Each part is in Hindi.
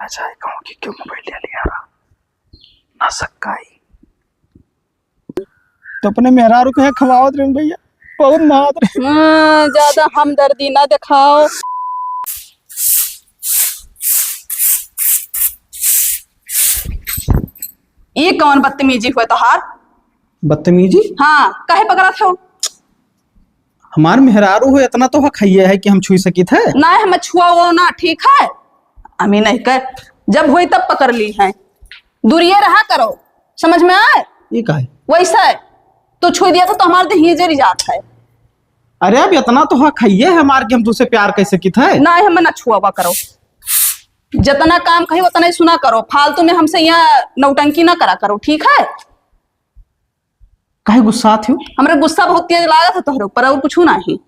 ना चाहे कहूँ कि क्यों मोबाइल ले आ रहा ना सक्काई तो अपने मेहरारू को खवावत रहे भैया बहुत मात ज्यादा हमदर्दी ना दिखाओ। ये कौन बदतमीजी हुआ तोहार? बदतमीजी? हाँ काहे पकड़ा था? हमार मेहरारू हो इतना तो हक है कि हम छुई सकी थे ना हम छुआ वो ना ठीक है। अमी नहीं कर जब हुई तब पकड़ ली है। दूरिये रहा करो समझ में आए? ये का है? वैसा है तो छुई दिया तो हमारे दही जरी जात है। अरे अब इतना तो हक है हमार कि हम तुझसे प्यार कैसे की थे? ना हम ना छुआ करो जितना काम कही उतना ही सुना करो। फालतू में हमसे यहाँ नौटंकी ना करा करो ठीक है? काहे गुस्सा थी? हमारे गुस्सा बहुत तेज लागत है तोहरे ऊपर और कुछ ना ही।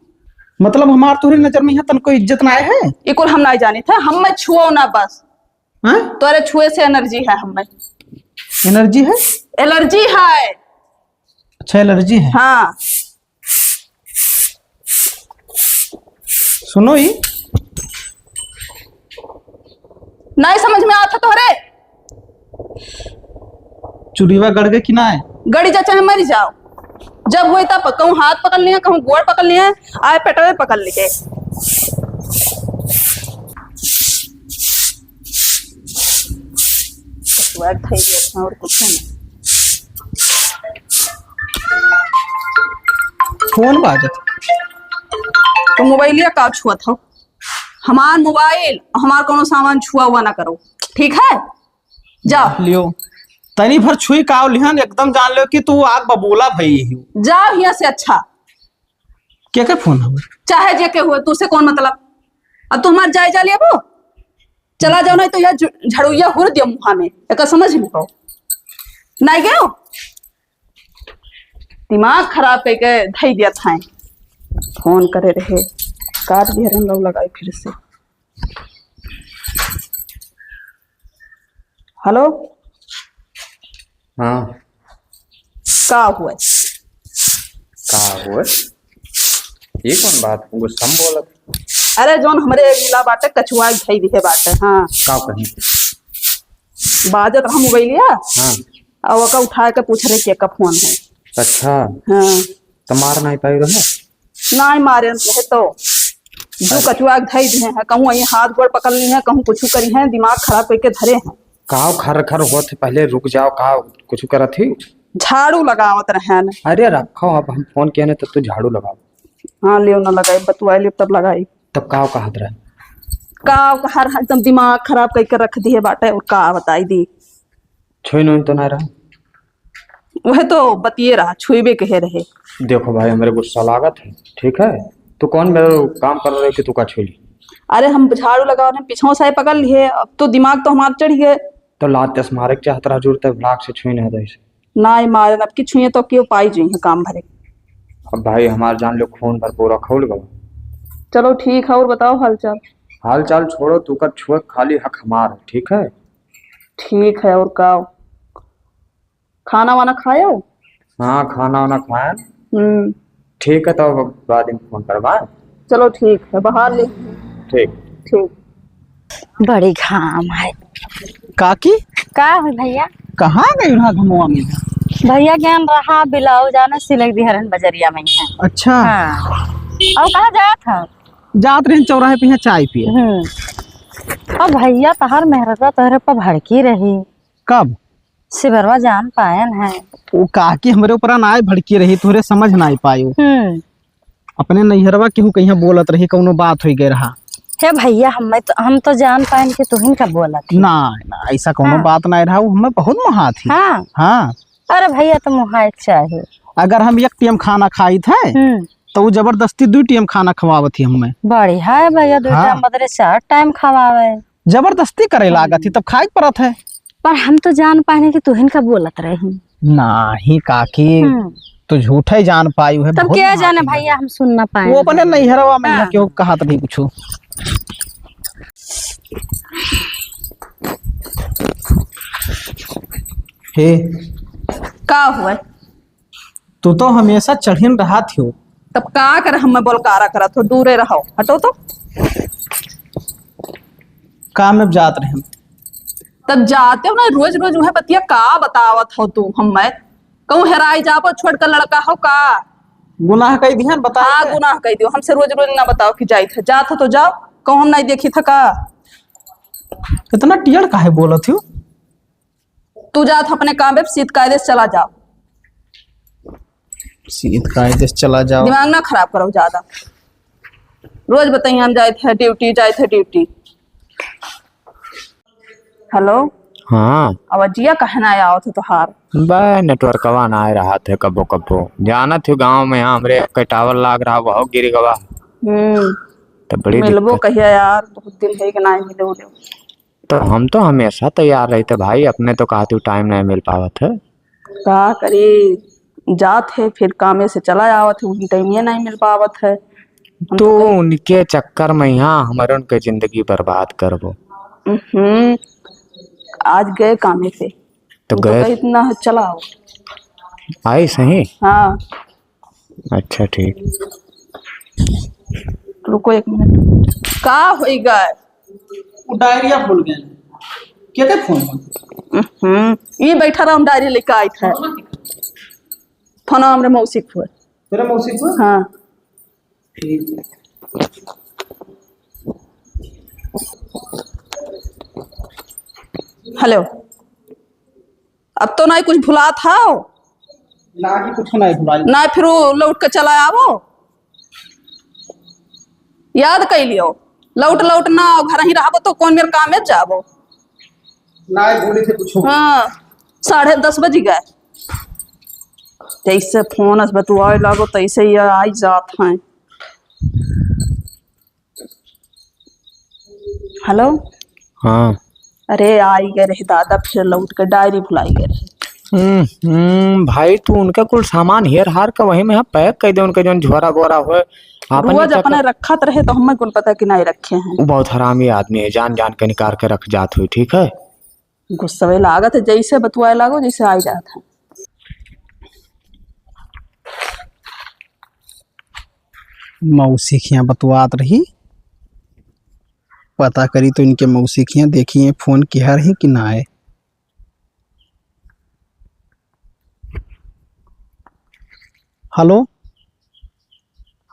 मतलब हमार तोहरे नजर में यहाँ तन कोई इज्जत ना है? इकुल हम ना जाने थे हम में छुओ ना बस। हाँ? तोरे छुए से एनर्जी है हम में। एनर्जी है? एलर्जी है। अच्छा एलर्जी है। हाँ सुनो ही नहीं समझ में आता तोहरे? चुरीवा गड़ गए कि ना है? गड़ी जा चाहे मरी जाओ। जब हुए तब कहूँ हाथ पकड़ लिया कहूँ गोड़ पकड़ लिया आए पेटवे पकड़ लिए। और कुछ नहीं। फोन बाजत तो मोबाइल का छुआ था? हमार मोबाइल हमार कोनो सामान छुआ हुआ ना करो ठीक है? जाओ लियो तनी भर छुई काव लिहन एकदम जान लो कि तू आग बबूला भई ही। जाओ यहाँ से अच्छा। क्या फोन है? चाहे जे के हुए तुझसे कौन मतलब? अब तू हमार जायजा लिया वो चला जाओ नहीं तो यह झड़ुया हुर दिया मुहा में एक समझ लो नहीं गयो दिमाग खराब करके धई दिया था। फोन करे रहे काट दिया हम लोग लगाए फिर से। हेलो हाँ का हुआ? ये कौन बात गुस्सा में बोलत? अरे जोन हमरे मिला बाटे कछुआ धई दिए बाटे। हाँ का कहीं बाजत हम मोबाइलिया हाँ और ओका उठा के पूछ रहे के का फोन है। अच्छा हाँ तो मार नहीं पाई रहे? नहीं मारे रहे तो जो कछुआ धई दिए हैं कहूँ ये हाथ गोड़ पकड़ ली है कहूँ कुछ करी है दिमाग खराब करके धरे हैं। काव खर खर होत पहले रुक जाओ का कुछ करत थी? झाड़ू लगावत रहे न। अरे रखो अब हम फोन किए ने तो तू झाड़ू लगाओ। हाँ लियो ना लगाई बतुआ लियो तब लगाई। तब काव कहत रहे? का हर एकदम दिमाग खराब करके रख दिए बाटे और का बताई दी। छुई नहीं तो ना रहा? वह तो बतिए रहा छुईबे कहे रहे। देखो भाई मेरे गुस्सा लागत है ठीक है? तू कौन मेरा काम कर रहे कि तू का छुई? अरे हम झाड़ू लगा रहे पीछों से पकड़ लिए अब तो दिमाग तो हमारे चढ़ गए। तो लात दस मारे चाहत रहा जरूरत है ब्लाक से छुई नहीं दे। ना ही मारे अब की छुए तो क्यों पाई जी है काम भरे। अब भाई हमार जान लो खून भर पूरा खोल गवा। चलो ठीक है और बताओ हालचाल? हाल चाल छोड़ो तू कर छुए खाली हक हमार है ठीक है? ठीक है और का खाना वाना खायो? हाँ खाना वाना खाया। ठीक है तो बाद में फोन करवा। चलो ठीक है बाहर ले। ठीक ठीक। बड़ी घाम है। काकी का है भैया? कहाँ गई ना घुमवा में? भैया ज्ञान रहा बिलाओ जाना सिलक दिहरन बजरिया में है। अच्छा हाँ। और कहाँ जाया था? जात रहे चौराहे पे यहाँ चाय पिए। और भैया तहर मेहरता तहरे पर भड़की रही। कब? सिबरवा जान पायन है वो काकी हमारे ऊपर ना भड़की रही तोरे समझ ना पाई। अपने नैहरवा केहू कहीं बोलत रही कौनो बात हो गए रहा। हे भैया हम तो जान पायन कि तुहिन का बोला थी। ना ना ऐसा कौनो बात ना रहा हमें बहुत मुहा थी। हाँ हाँ अरे भैया तो मुहा चाहिए। अगर हम एक टीम खाना खाई थे तो वो जबरदस्ती 2 टाइम खाना खवावत थी हमें। बढ़िया है भैया 2 टाइम बदले 4 टाइम खवावे। जबरदस्ती करे लागत थी तब खाई पड़त है। पर हम तो जान पाए कि तुहिन का बोलत रही। नहीं काकी तो झूठा ही जान पाई है। तब क्या जाने भैया हम सुन ना पाए। वो अपने नैहरवा में यहाँ क्यों कहा नहीं कुछ। हे का हुआ? तू तो हमेशा चढ़िन रहा थी। तब का कर हम बोलकारा करा तो दूरे रहो हटो तो। काम में जात रहे तब जाते हो ना रोज रोज वह बतिया का बतावत हो तू हम मैं कहूँ हेराई जाबो छोड़ कर लड़का हो का। गुनाह कई ध्यान बता। हाँ गुनाह कह दियो हमसे रोज रोज ना बताओ कि जाइत है जात हो तो जाओ कहूँ हम नहीं देखी था का। इतना टियर काहे बोलत हो? तू जात हो अपने काम पे सीध कायदे से चला जाओ। सीध कायदे से चला जाओ। दिमाग ना खराब करो ज्यादा। रोज बताइए हम जाए थे ड्यूटी। हेलो हाँ अवजिया कहना आया थे तोहार। बे नेटवर्कवा ना आ रहा थे कबो कबो जाना थे गांव में यहाँ हमरे कई टावर लाग रहा वह गिर गवा तो बड़ी मिलबो दिक्कत। कहिया यार बहुत दिन है कि ना मिलो। तो हमेशा तैयार रहते भाई अपने तो कहा तू टाइम नहीं मिल पावत है। का करी जात है फिर कामे से चला आवत है उनकी टाइम ये नहीं मिल पावत है। तो उनके चक्कर में यहाँ हमारे उनके जिंदगी बर्बाद करबो। आज गए कामे से तो तो गए इतना चलाओ। आई सही। हाँ अच्छा ठीक। रुको एक मिनट का होई गए। वो डायरिया भूल गए क्या के फोन ये बैठा रहा डायरी लेकर आई था फोन हमरे मौसी को। तेरे मौसी को? हाँ हेलो अब तो नहीं कुछ भुला था ना कि कुछ नहीं भुलाई ना फिर लौट के चला आवो। याद कर लियो लौट ना घर ही रहबो तो कौन मेरे काम में जाबो। ना भूली थे कुछ। हाँ 10:30 बज गए जैसे फोन बतुआए लागो तैसे ही आई जात हैं। हेलो हाँ अरे आई गए रहे दादा फिर लौट के डायरी भुलाई गए रहे। भाई तू उनका कुल सामान हेर हार का वही में पैक कर दे उनका जो झोरा बोरा हो। रोज अपने रखत रहे तो हमें कुल पता कि नहीं रखे हैं। वो बहुत हरामी आदमी है जान जान के निकाल के रख जात हुई ठीक है। गुस्सा लागत है जैसे बतुआए लागो जैसे आई जात है। मौसी खिया बतुआत रही पता करी तो इनके मौसी खिया देखिए फोन किया रही कि ना आए। हेलो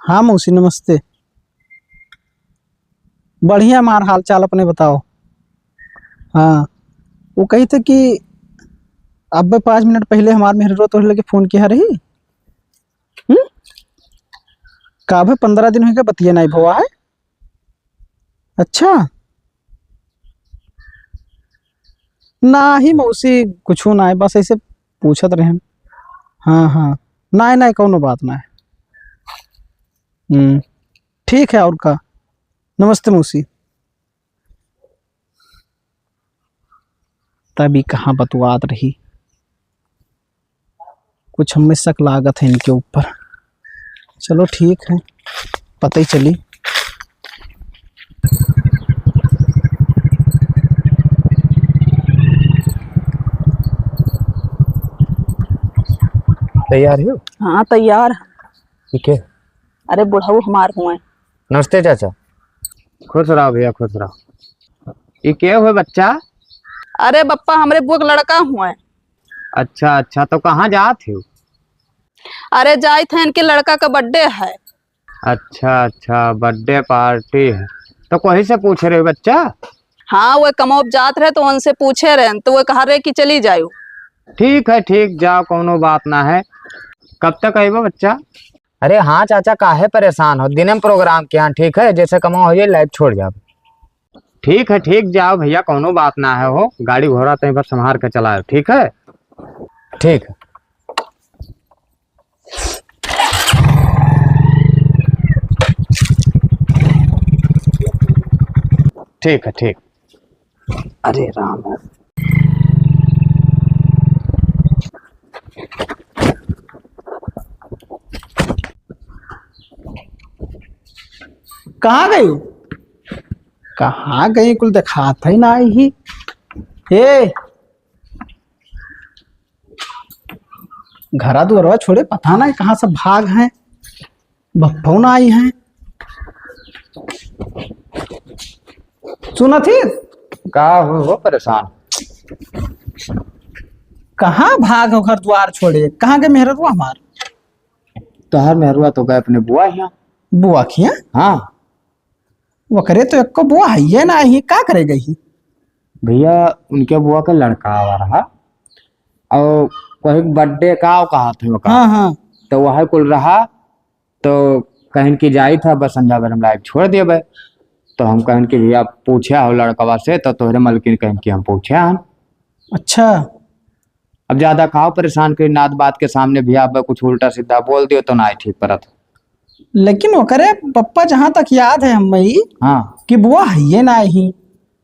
हाँ मौसी नमस्ते। बढ़िया मार हाल चाल अपने बताओ। हाँ वो कही थे कि अब 5 मिनट पहले हमारे मेहरो तो लगे फोन किया रही का 15 दिन हो गए बतिया नहीं भवा है। अच्छा ना ही मौसी कुछ ना है बस ऐसे पूछत रहे। हाँ ना कौनो बात ना है। ठीक है और का। नमस्ते मौसी। तभी कहाँ बतुआत रही कुछ हमें शक लागत है इनके ऊपर। चलो ठीक है पता ही चली। तैयार हो? हाँ तैयार। ठीक है। अरे बुढ़ऊ हमार हुए। नमस्ते चाचा। खुश रहो भैया खुश रहो। ये क्या हुआ बच्चा? अरे बप्पा हमरे बुआ का लड़का हुए। अच्छा तो कहाँ जाते हो? अरे जाए थे इनके लड़का का बर्थडे है। अच्छा बर्थडे पार्टी है तो कहीं से पूछ रहे हो बच्चा? हाँ वो कमोब जात रहे तो उनसे पूछे रहे तो वो कहा रहे कि चली जाओ। ठीक है ठीक जाओ कोनो बात ना है। कब तक आएगा बच्चा? अरे हाँ चाचा काहे परेशान हो दिनम प्रोग्राम के यहाँ ठीक है जैसे कमाओ हो लाइट छोड़ जाओ। ठीक है ठीक जाओ भैया कोनो बात ना है हो गाड़ी घोड़ा तो बस संभाल के चलाओ ठीक है। ठीक है ठीक है ठीक। अरे राम है। कहाँ गई कहाँ गई कुल देखा था ही ना आई ही। हे घरा दुआरवा छोड़े पता ना कहाँ सब भाग हैं बप्पो ना आई हैं। सुना थी का हो परेशान? कहाँ भाग हो घर द्वार छोड़े, कहाँ गए मेहररुआ हमार? तोहर मेहरुआ तो गए अपने बुआ यहाँ। बुआ खिया हाँ वो करे तो एक बुआ है ना, ही का करे गई? भैया, उनके बुआ का लड़का आवा रहा और कोई बर्थडे का कहा थे वो हाँ हाँ। तो वह कुल रहा, तो कहीं की जाई था बस संध्या बेर हम लाइक छोड़ दिए भाई। तो हम कहीं की भैया पूछे हो लड़कवा से, तो तोहरे मलकिन कहीं की हम पूछे हम। अच्छा अब ज्यादा कहा परेशान करी नात बात के सामने भैया, अब कुछ उल्टा सीधा बोल दियो तो ना ठीक परत। लेकिन वो करे पप्पा जहाँ तक याद है हमें हाँ कि बुआ है ना ही।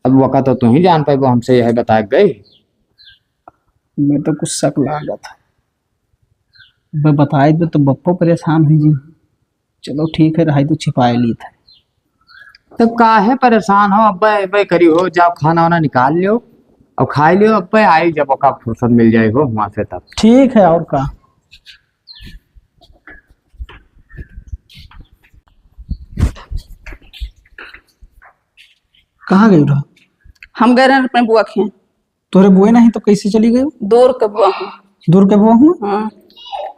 अब वक़्त तो तू ही जान पाए, वो हमसे यह बता गई। मैं तो कुछ शक लागा था, मैं बताए दे तो बप्पो परेशान हुई जी। चलो ठीक है, रहा तो छिपाए ली था। तो काहे परेशान हो, अब अब करी हो, जाओ खाना वाना निकाल लियो और खा लियो। अब आई जब ओका फुर्सत मिल जाए हो वहां से तब। ठीक है, और का कहाँ गई रहा? हम गए रहे अपने बुआ के यहाँ। तोरे बुए नहीं तो कैसे चली गई? दूर के बुआ हूँ। दूर के बुआ हूँ हाँ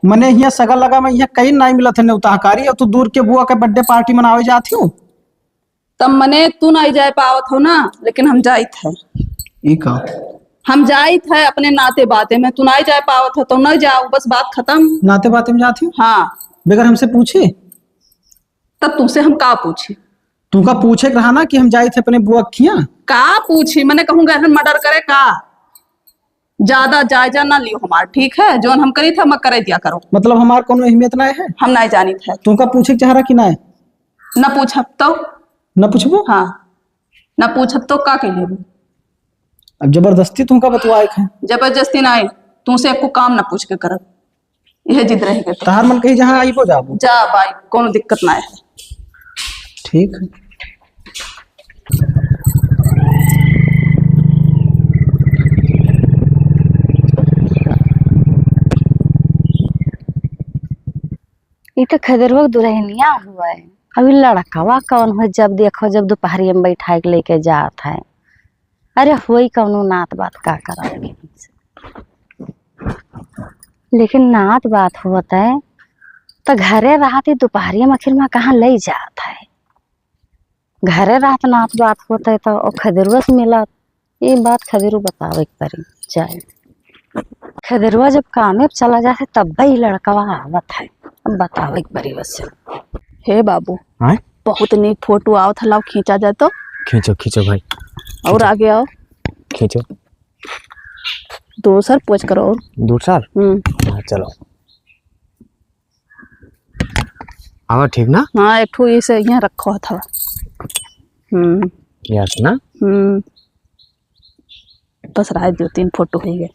मने यहाँ सगा लगा, मैं यहाँ कहीं नहीं मिला था न्योताकारी, और तू दूर के बुआ के बर्थडे पार्टी मनावे जाती हो। तब मने तू नहीं जा पावत हो ना, लेकिन हम जाई थे। ई का हम जाई थे अपने नाते बाते में, तू नहीं जा पावत हो तो नहीं जाओ, बस बात खत्म। नाते बाते में जाती हो हाँ बेगर हमसे पूछे? तब तुमसे हम का पूछी? तू का पूछे रहा ना कि हम जाए थे अपने बुआ खिया। का पूछी? मैंने कहूँगा मर्डर करे का? ज्यादा जायजा ना लियो हमार, ठीक है? जो हम करी था मैं करे दिया करो। मतलब हमार कोनो अहमियत ना है? हम नहीं जानी थे। तू का पूछे चाह रहा कि ना? न पूछब तो न पूछबो? हाँ, न पूछब तो का कह लेबू? अब जबरदस्ती तू का बतवाए है? जबरदस्ती ना आई, तुमसे एको काम ना पूछ के करब, यह जिद रही के तो। तहार मन कहीं जहाँ आई हो जाबो। जा भाई, कोनो दिक्कत ना है। ठीक है। ये तो खदरवा दुल्हनिया हुआ है। अभी लड़कवा कौन हो, जब देखो जब दोपहरी में बैठा के लेके जात है। अरे वही कौनो नात बात का करा, लेकिन नात बात होता है तो घरे रहती दोपहरी में आखिर में कहाँ ले जात है। घरे रात नात बात होता है तो खदरुआ से मिला। ये बात खदरू बतावे परी जाए। खदरुआ जब कामे पे चला जाते तब ही लड़कवा आवत है। अब बतावे परी बस। हे बाबू, हाँ बहुत नीक फोटो आवत है, लाओ खींचा जाए तो। खींचो खींचो भाई, और आगे आओ, खींचो। दूसर पोच करो और। दूसरा हाँ चलो आवा, ठीक ना? हाँ, एक ठो इसे यहाँ रखो था। यस ना? बस राय 2-3 फोटो हो गए।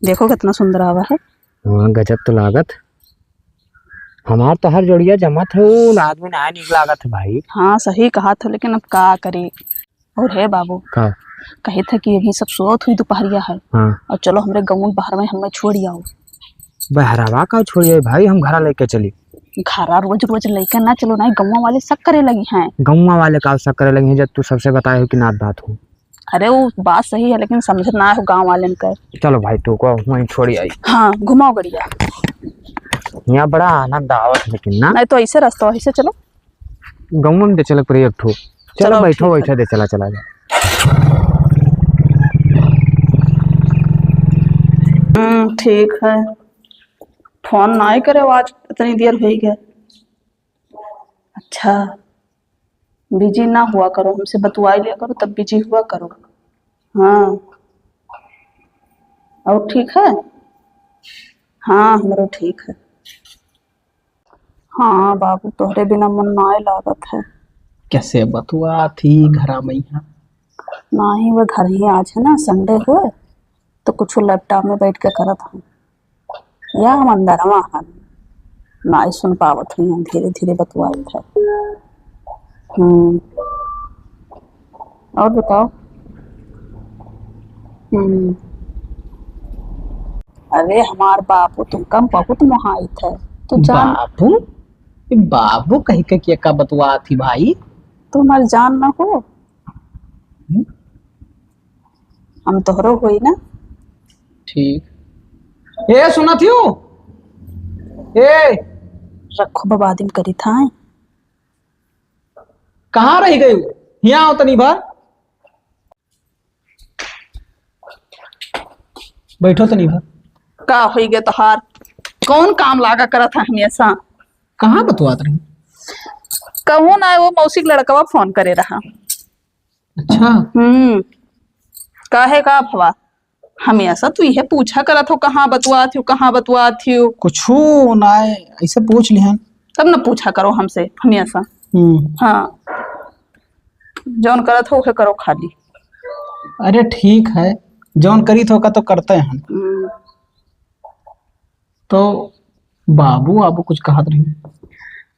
देखो कितना सुंदर आवा है। हाँ गजब तो लागत। हमार तो हर जोड़िया जमत है, आदमी ना निक लागत है भाई। हाँ सही कहा था, लेकिन अब का करे। और है बाबू, का कहे था कि अभी सब सोत हुई दोपहरिया है। हाँ और चलो हमरे गाँव बाहर में हमें छोड़ आओ। बहरावा का छोड़िए भाई, हम घरा लेके चली। घरा रोज रोज लेकर ना चलो, ना गाँव वाले शक करे लगी हैं। गौवा वाले का शक करे लगे हैं जब तू सबसे बताए हो कि नात बात हो। अरे वो बात सही है, लेकिन समझ ना हो गाँव वाले कर। चलो भाई तू को वहीं छोड़ी आई। हाँ घुमाओ गड़िया। यहाँ बड़ा आनंद आवत है, लेकिन ना नहीं तो ऐसे रास्ता ऐसे चलो। गौवा में दे चल पर एक ठो। चलो बैठो बैठो दे चला चला जा। ठीक है। फोन ना ही करे, आज इतनी देर हो गई। अच्छा, बिजी ना हुआ करो, हमसे बतवा लिया करो तब बिजी हुआ करो। हाँ और ठीक है? हाँ हमारा ठीक है। हाँ बाबू, तोहरे बिना मन ना लागत है। कैसे बतवा थी घरा में यहाँ? ना ही वो घर ही आज है ना, संडे हुए तो कुछ लैपटॉप में बैठ के करत हूँ, या हम अंदर वहाँ ना ही सुन पावत हुई, धीरे धीरे बतवाई है। और बताओ। अरे हमार बाबू तुम कम बहुत मोहाइत है, तू जान। बाबू? बाबू कही के का बतवा थी भाई? तुम हमारी जान ना हो। हम तोहरो होई ना। ठीक। ए सुना थियो। ए रखो बबादिम करी था। कहाँ रह गई? यहाँ आओ तनी बार। बैठो तनी बार। का होई गे तोहार? कौन काम लागा करत है हमेशा? कहाँ बतवात रही? कहूँ ना वो मौसी के लड़कवा फोन करे रहा। अच्छा। काहे का भवा? हमेशा तू यह पूछा करत हो कहाँ बतुआत हो, कहाँ बतुआत हो। कुछ ना ऐसे पूछ लिहन। तब न पूछा करो हमसे हमेशा। हाँ, जौन करत हो उहे करो खाली। अरे ठीक है, जौन करी तो का तो करते हैं। तो बाबू आबू कुछ कहत रही?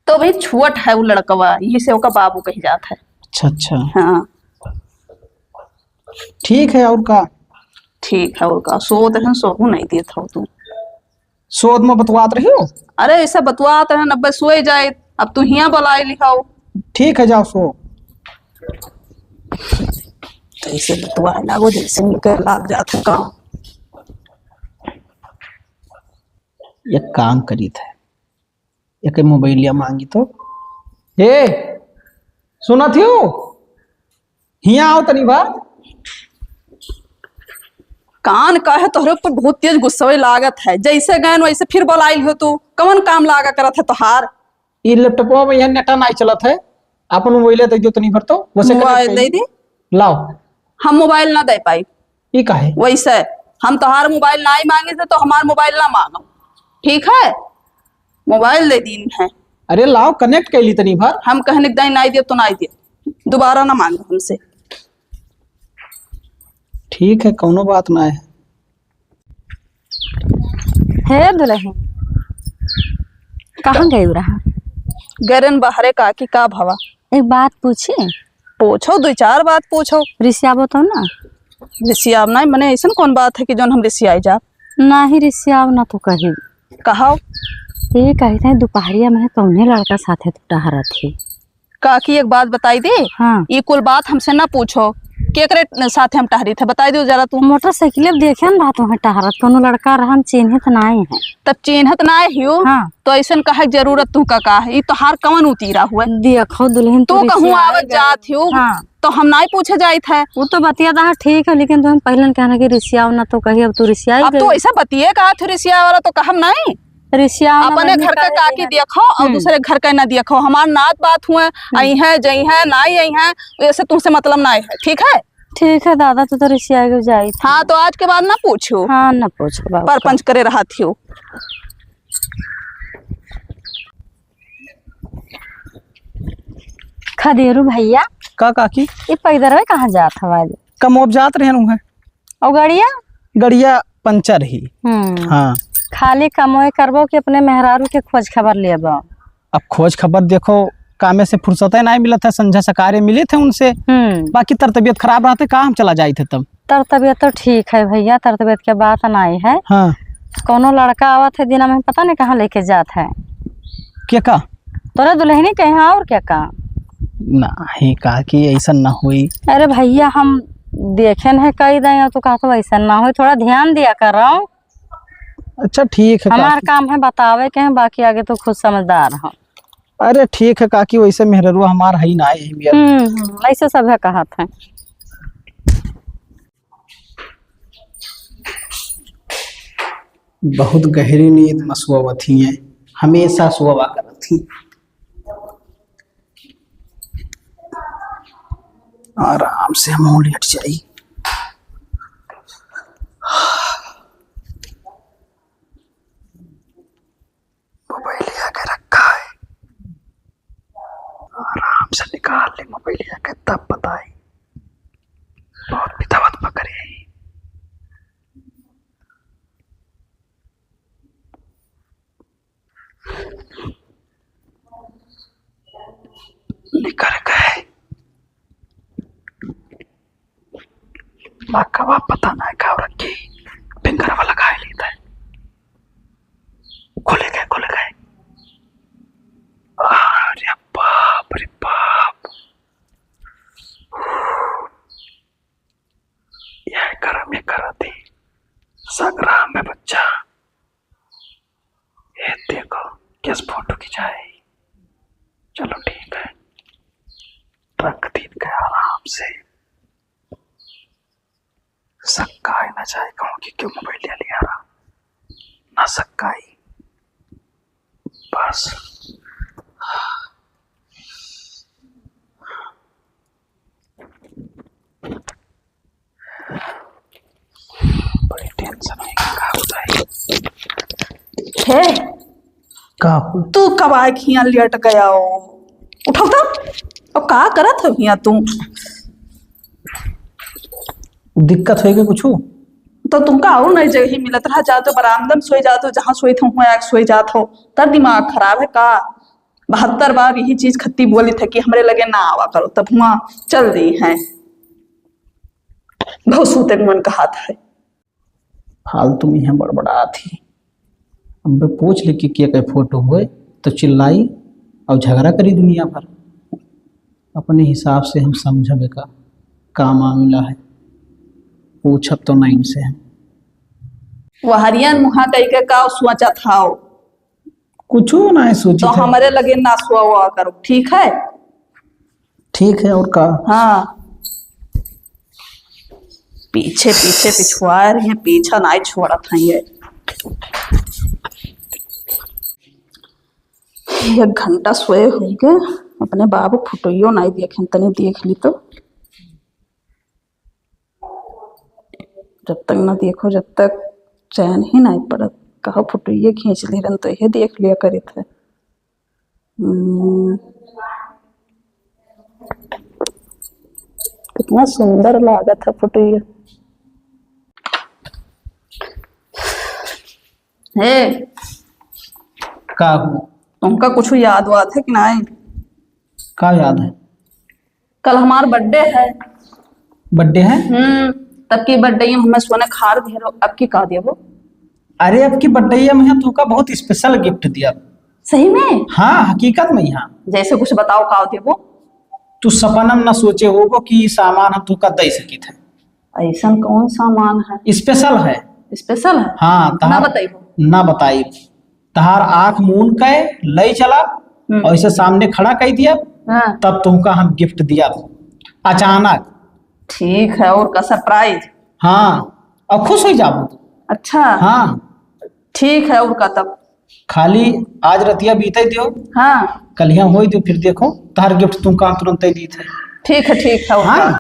तो भाई छुअट है वो लड़कवा, यही से ओका बाबू कही जात है। अच्छा अच्छा। हाँ ठीक है। और का? ठीक है। और का सोत है? सोहू नहीं देत हो तू। सोद में बतवात रही हो? अरे ऐसा बतवात है, नब्बे सोए जाए। अब तू हिया बुलाई लिखाओ। ठीक है, जाओ सो। तो ऐसे बतवाए लागो जैसे निकल लाग जात हो काम। एक काम करी थे, एक मोबाइलिया मांगी तो। हे सुना थियो, हिया आओ तनी बार। कान का है तोहरे ऊपर बहुत तेज गुस्सा लागत है। जैसे गए वैसे फिर बुलाई हो तू। कौन काम लागा करत है तोहार? ये लैपटॉप में यहाँ नेटा नहीं चलत है। अपन मोबाइल दे दो तनी भर तो वैसे मोबाइल दे दी। लाओ। हम मोबाइल ना दे पाई। ये का है? वैसे हम तोहार मोबाइल ना ही मांगे थे तो हमार मोबाइल ना मांगो। ठीक है, मोबाइल दे दी है। अरे लाओ, कनेक्ट कर ली तनी भर। हम कहने के दाई नहीं दिए तो नहीं दिए, दोबारा ना मांगो हमसे। ठीक है, कोनो बात ना है। हे दुल्हन, कहाँ गई रहा? गरन बहरे काकी का भवा। एक बात पूछी? पूछो, दो चार बात पूछो। रिसियाबो तो ना? रिसियाब नहीं मने ऐसा कौन बात है कि जोन हम रिसियाई जा? ना ही रिसियाब ना तो कही। कहा ये कही थे दोपहरिया में कौने लड़का साथे तू टहरा थी? काकी एक बात बताई दे। हाँ। ये कुल बात हमसे ना पूछो। केकरे साथ हम टहरी थे बताई दो जरा तू। मोटरसाइकिल देखे न बात में टहरत कोनो लड़का रहन चिन्हित नहीं है। तब चिन्हत ना हियो। हाँ। तो ऐसा कहे जरूरत तू का है? ये तो हार कवन उतीरा हुआ। देखो दुल्हन तू कहूँ आवत जात हो। हाँ। तो हम नहीं पूछे जाइत है। वो तो बतिया था ठीक है, लेकिन तुम पहले कहना कि रिसियाव ना तो कही, अब तू रिसियाई अब तो ऐसा बतिए कहा थे रिसिया वाला तो कहम नहीं। रिसियाव अपने घर का काकी देखो और दूसरे घर का ना देखो। हमार नात बात हुए आई है जई है ना आई है, ऐसे तुमसे मतलब ना है। ठीक है? ठीक है दादा, तू तो रिसियाई को जाई थी। हाँ, तो आज के बाद ना पूछो। हाँ ना पूछो बाबू। परपंच करे रहा थियो। खदेरू भैया का काकी? ये पैदल में कहाँ जात हवाले? कमोब जात रहे है। और गाड़िया गड़िया पंचर ही। हाँ। खाली कमोए करबो कि अपने मेहरारू के खोज खबर लेबो? अब खोज खबर देखो, कामे से फुर्सत नहीं मिला था। संझा सकारे मिले थे उनसे। बाकी तर तबियत खराब रहते कहाँ हम चला जाए थे तब। तर तबियत तो ठीक है भैया, तर तबियत के बात नहीं है। हाँ। कोनो लड़का आवत है दिना में, पता नहीं कहाँ लेके जात है। क्या का? तोरा दुल्हनी कहे और क्या का? नहीं कहा कि ऐसा ना हुई। अरे भैया हम देखे है कई दे तो कहा तो ऐसा ना हो, थोड़ा ध्यान दिया करो। अच्छा ठीक है। हमारा काम है बतावे के हैं, बाकी आगे तो खुद समझदार हो। अरे ठीक है काकी, वैसे मेहरुआ हमारा है ना है। ऐसे सब है कहा था। बहुत गहरी नींद में सुवती है, हमेशा सुवा कर थी। आराम से हम लेट जाई। मोबाइल आके रखा है, आराम से निकाल ले मोबाइल आके, तब बताई। बहुत बितावत पकड़े निकल गए। कवा पता नहीं कहा रखी, फिंगर वाला खा लेता है। खुले गए खुले गए। अरे बाप रे बाप, यह कर सग रहा मैं बच्चा। ये देखो किस फोटो खिंचाए। चलो ठीक है, रख दी गया आराम से। सक्का ना चाहे कहूँ कि क्यों मोबाइल ले लिया रहा ना सक्काई बस। बड़ी टेंशन है क्या हो जाए। हे का तू कब आए खिया लेट गया हो? उठाओ तो अब का करत हो हिया तू? दिक्कत होगी कुछ? तो तुमका और नई जगह ही मिलत रहा, जाते बरामदम सोई जाते, जहाँ सोई थे वहाँ आके सोई जात हो। तर दिमाग खराब है का? 72 बार यही चीज खत्ती बोली थे कि हमरे लगे ना आवा करो, तब वहाँ चल दी है। बहुत सूते मन का हाथ है। फालतू में यहाँ बड़बड़ा थी। अब पूछ ली कि क्या फोटो हुए तो चिल्लाई और झगड़ा करी दुनिया भर। अपने हिसाब से हम समझबे का मामला है। पूछब तो ना इनसे हम। वो हरियन मुहा कही के का सोचा था कुछ ना है सोची तो हमारे लगे ना सुआ हुआ करो, ठीक है? ठीक है और का। हाँ पीछे पीछे पिछुआ रही है, पीछा ना छोड़ा था ये। 1 घंटा सोए होंगे, अपने बाबू फुटइयो नहीं देखे, तनी देख ली तो। जब तक ना देखो जब तक चैन ही नहीं पड़त। कहो फुटइये खींच ली रन तो ये देख लिया करे थे। कितना सुंदर लागत है फुटइया। हे का हुआ? तुमका कुछ याद वाद है कि नहीं? का याद है? कल हमार बर्थडे है। बर्थडे है? तब की बर्थडे हमें सोने खार दे रहो, अब की का देवो? अरे अब की बर्थडे में यहाँ तुमका बहुत स्पेशल गिफ्ट दिया। सही में? हाँ हकीकत में। यहाँ जैसे कुछ बताओ का देवो? तू सपनम न सोचे होगो कि सामान हम तुमका दे सकी थे। ऐसा कौन सामान है? स्पेशल है। स्पेशल है? हाँ ना बताइबो। ना बताई। तहार आंख मून के लई चला और इसे सामने खड़ा कर दिया। हाँ। तब तुमका हम गिफ्ट दिया अचानक। ठीक है, और का सरप्राइज? हाँ और खुश हो जाओ। अच्छा हाँ ठीक है, और का तब खाली आज रतिया बीते दियो। हाँ कल यहाँ हो दियो, फिर देखो तार गिफ्ट तुमका तुरंत ही दी थे। ठीक है। हाँ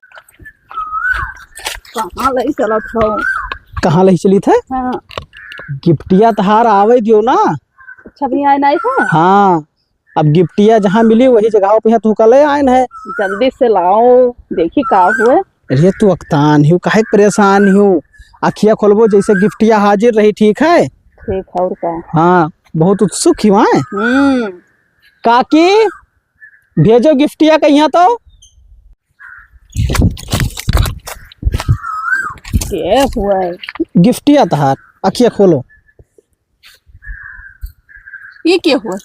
कहाँ ले चला था? कहाँ ले चली थे? हाँ। गिफ्टिया तहार आवे दियो ना। अच्छा भी आए नहीं है? हाँ अब गिफ्टिया जहाँ मिली वही जगह पे तू कल आयन है। जल्दी से लाओ, देखी का हुए। अरे तू अक्तान ही काहे परेशान ही? अखिया खोलबो जैसे गिफ्टिया हाजिर रही। ठीक है? ठीक है, और का? हाँ बहुत उत्सुक ही वहाँ। काकी भेजो गिफ्टिया का यहाँ तो। क्या हुआ है? गिफ्टिया तहार अखिया खोलो। ये क्या हुआ?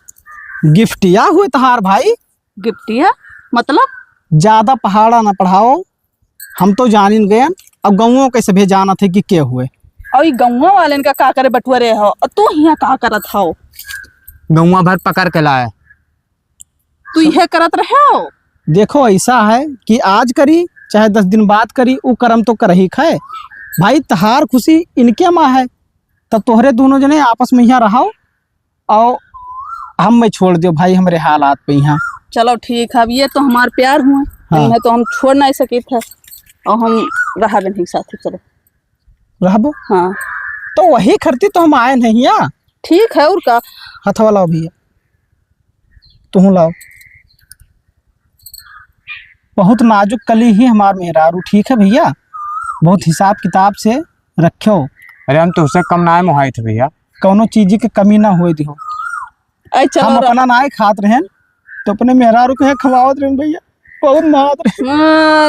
गिफ्टिया हुए तहार भाई। गिफ्टिया मतलब? ज्यादा पहाड़ा ना पढ़ाओ, हम तो जान गए। अब गाँवों कैसे भेजाना थे कि क्या हुए? और गौवा वाले का का करे बटुअरे हो, और तू यहाँ का करत हो? गौवा भर पकड़ के लाए। तू यह करत रहे हो? देखो ऐसा है कि आज करी चाहे 10 दिन बाद करी, वो कर्म तो कर ही खाए भाई। तहार खुशी इनके माँ है, तब तोहरे दोनों जने आपस में यहाँ रहो और हम मैं छोड़ दियो भाई हमारे हालात पे यहाँ। चलो ठीक है, अब ये तो हमार प्यार हुए। हाँ। है तो हम छोड़ नहीं सके थे, और हम रहा नहीं साथ। चलो रहबो। हाँ तो वही करती तो हम आए नहीं यहाँ। ठीक है, और का? हथवा लाओ भैया, तुम लाओ। बहुत नाजुक कली ही हमार मेहरारू। ठीक है भैया, बहुत हिसाब किताब से रखो। अरे हम तुझसे कम ना मोहाई थे भैया। कौनो चीज की कमी ना हो दियो। चलो हम अपना ना खात रहे तो अपने मेहरारू को खवावत रहे भैया। बहुत नात रहे।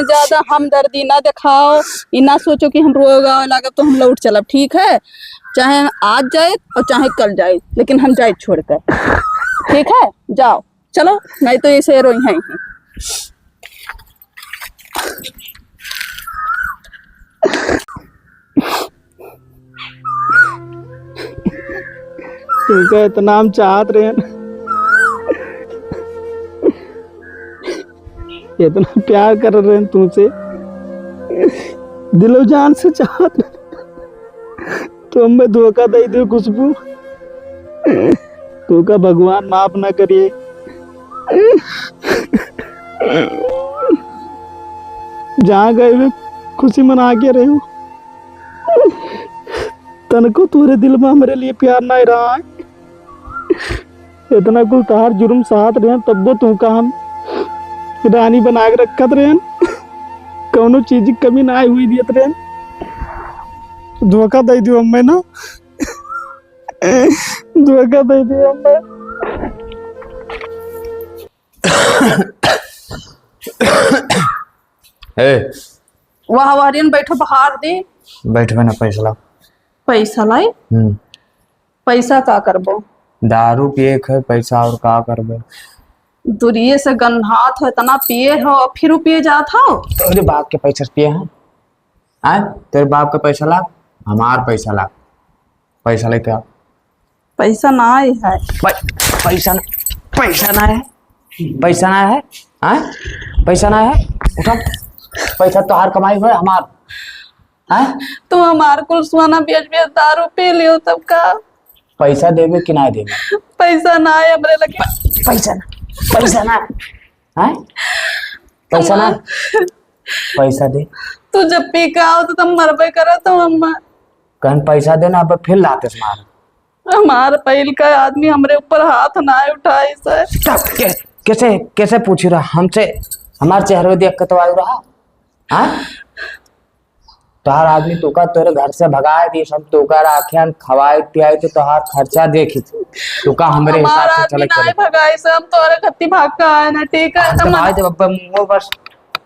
ज्यादा हमदर्दी ना दिखाओ, इना सोचो कि हम रोगा लगा तो हम लौट चलब। ठीक है, चाहे आज जाए और चाहे कल जाए, लेकिन हम जाए छोड़कर। ठीक है, जाओ चलो, नहीं तो ऐसे रोई हैं। तुमका इतना हम चाहत रहे हैं, इतना प्यार कर रहे हैं तुमसे, दिलो जान से चाहत रहे, तो हमें धोखा दे दो खुशबू। तो का भगवान माफ ना करिए। जहाँ गए हुए खुशी मना के रहे हो, तनको तुम्हारे दिल में हमारे लिए प्यार नहीं रहा है। इतना कुल तार जुर्म साथ रहे तब वो तुमका हम रानी बना के रखत रहे, कौनो चीज की कमी ना हुई दियत रहे। धोखा दे दियो हमें ना, धोखा दे दियो हमें। ए वाह वारियन बैठो बाहर दे। बैठवे ना, पैसा लाओ। पैसा लाई? पैसा का करबो? दारू पिए के पैसा और का करबे? दूरिये से गन्हात हो, इतना पिए हो फिर पिए जात हो। तेरे बाप के पैसा पिए हैं? आए तेरे बाप का पैसा ला, हमार पैसा ला, पैसा लेके आओ। पैसा ना है। पैसा ना, पैसा ना है, पैसा ना है, आए पैसा ना है, उठा। पैसा तो हार कमाई हुआ हमार, आए तुम हमार कुल सोना बेच बेच दारू पी लियो तब का। पैसा देवे कि ना देवे? पैसा ना है हमरे लगे। पैसा ना, पैसा ना, आए पैसा ना, पैसा दे। तू जब पी के आओ तो तुम मरबे करो। तो अम्मा कहन पैसा देना, अब फिर लाते मार। हमार पहल का आदमी हमरे ऊपर हाथ ना उठाई सर। कैसे कैसे पूछ रहा हमसे? हमारे चेहरे देख के तो आयु रहा। हाँ तोहार आदमी तुका तोरे घर से भगाए दी, सब तुका राखे खवाए पियाए, तो तोहार खर्चा देखी तुका हमरे हिसाब से चले चले भगाए से हम तोरे खत्ती भाग का आए ना। ठीक है तो भाई जब मुंह बस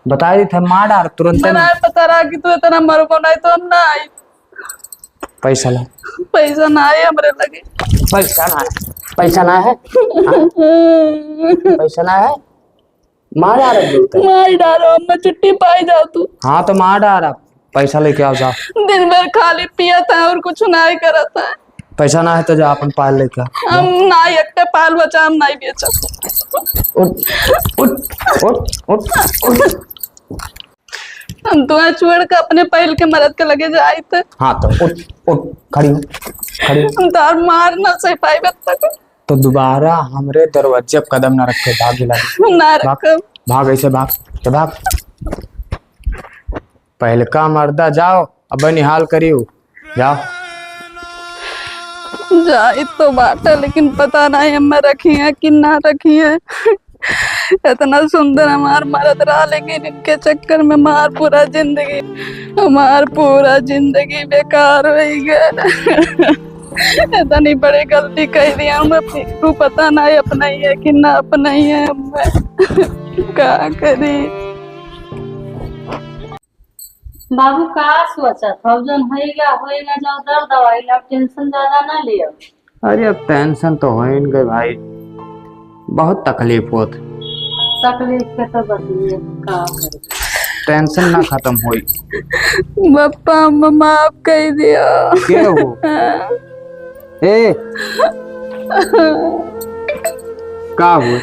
बता दी थे मार डार तुरंत। मैंने पता रहा कि तू इतना मरबो नहीं तो हम ना आई। पैसा ला। पैसा ना है हमरे लगे। पैसा ना है, पैसा ना है, पैसा ना है, मार डार। मार डालो अम्मा, छुट्टी पाई जाओ तू। हाँ तो मार डार, पैसा लेके आओ जाओ। दिन भर खाली पिया था और कुछ नहीं करता है। पैसा ना है तो जा अपन पाल लेके आओ। हम ना एक पाल बचा, हम नहीं बेचा। उठ उठ उठ उठ उठ। हम तुम्हें छोड़ के अपने पहल के मरद के लगे जाए थे। हाँ तो उठ उठ, खड़ी हो, खड़ी हो। हम तार मार ना सही पाई तक। तो दोबारा हमरे दरवाजे पे कदम ना रखे, भाग लगे ना रख। भाग ऐसे भाग, तो भाग। पहले का मर्दा जाओ, अब निहाल करियो, जाओ। जाए तो बात है, लेकिन पता नहीं हम रखी है कि ना रखी है। इतना सुंदर हमार मर्द रहा, लेकिन इनके चक्कर में हमार पूरा जिंदगी बेकार हो गया। इतनी बड़ी गलती कह दी हम अपनी को, पता नहीं अपना ही है कि ना अपना ही है। क्या करी बाबू का सोचत हो, जन होएगा जाओ दर दवाई ला, टेंशन ज्यादा ना लियो। अरे अब टेंशन तो हो गए भाई, बहुत तकलीफ होत। तकलीफ के तो बदलिए का करे, टेंशन ना खत्म होई। बप्पा माफ कह दिया। क्या हो ए का हो?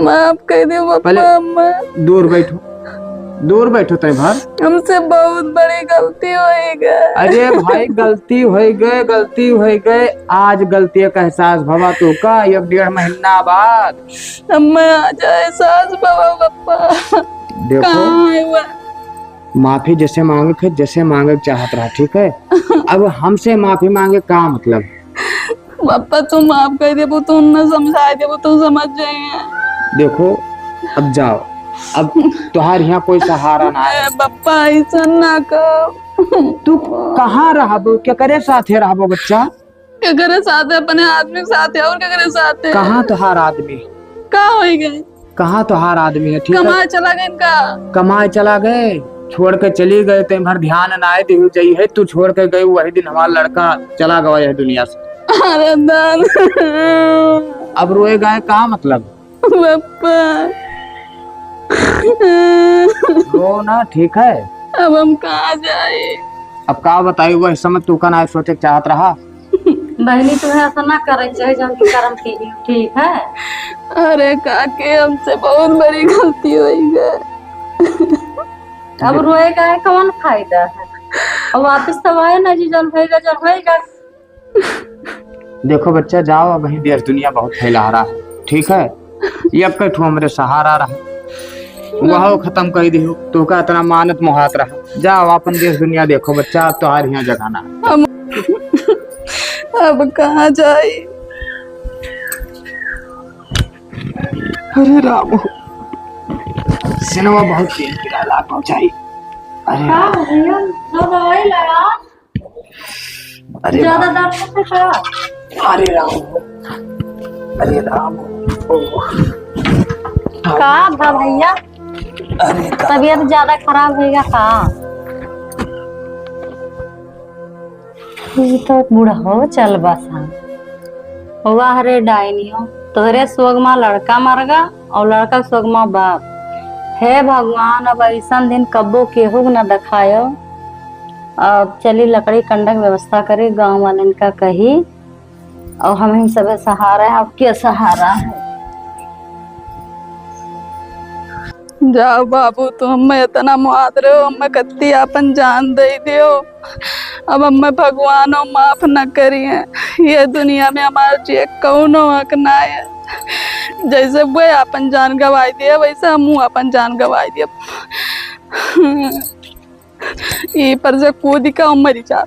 माफ कह दिया बप्पा। दूर बैठो, दूर बैठो तय भर। हमसे बहुत बड़ी गलती होएगा। अरे भाई गलती हो गए। आज गलती का एहसास भवा तो का, ये 1.5 महीना बाद अम्मा आ जाए सास बाबा बप्पा। देखो माफी जैसे मांगे चाहत रहा, ठीक है? अब हमसे माफी मांगे का मतलब? बप्पा तुम माफ कर दे, वो तुम न समझा दे, वो तुम समझ जाएंगे। देखो अब जाओ, अब तुहार यहाँ कोई सहारा ना है। बप्पा ऐसा ना कर। तू कहाँ रहा, क्या करे साथे रहा बच्चा? क्या करे साथ है, अपने आदमी के साथ है और क्या करे साथ है। कहाँ तुहार आदमी? कहाँ हो गए? कहाँ तुहार आदमी है? ठीक है, कमाए चला गए इनका। कमाए चला गए, छोड़ के चली गए, ते भर ध्यान ना आए है, तू छोड़ के गई वही दिन हमारा लड़का चला गया है दुनिया से। अरे दान अब रोएगा का मतलब? बप्पा रो ना, ठीक है? अब हम कहाँ जाए? अब का बताई, वह समय तू का ना सोचे चाहत रहा। बहनी तुम्हें ऐसा ना करे चाहे जब की कर्म की, ठीक है। अरे काके हमसे बहुत बड़ी गलती हुई है। अब रोएगा है कौन फायदा है, अब वापिस तो आए ना जी, जल होएगा। देखो बच्चा जाओ, अब वही देश दुनिया बहुत फैला रहा है, ठीक है। ये अब कठू हमरे सहारा रहा, वह खत्म कर दी तो का इतना मानत मुहात रहा। जाओ अपन देश दुनिया देखो बच्चा, अब तो हर यहाँ जगह ना। अब कहाँ जाए। अरे राम, सिनेमा बहुत तेज किराया पहुंचाई। दवाई लगा, अरे ज्यादा दर्द था। अरे राम, अरे राम, का था भैया, अरे तबीयत ज्यादा खराब होगा का? ये तो बूढ़ा हो चल बसा हुआ हरे डायनियो, तोहरे सोगमा लड़का मर गा और लड़का सोगमा बाप। हे भगवान, अब ऐसा दिन कब्बो केहू न दिखायो। अब चली लकड़ी कंडक व्यवस्था करे गांव वालन का कही, और हम सब सहारा है। अब क्या सहारा है? जाओ बाबू, तो हमें इतना मुआद रहे हो, हमें कत्ती अपन जान दे दियो। अब हमें भगवानो माफ न करिए। ये दुनिया में हमारा जी कौनो हक ना है। जैसे वो अपन जान गवाई दिया, वैसे हम अपन जान गवाई दिया। ये पर से कूद का मरी जा।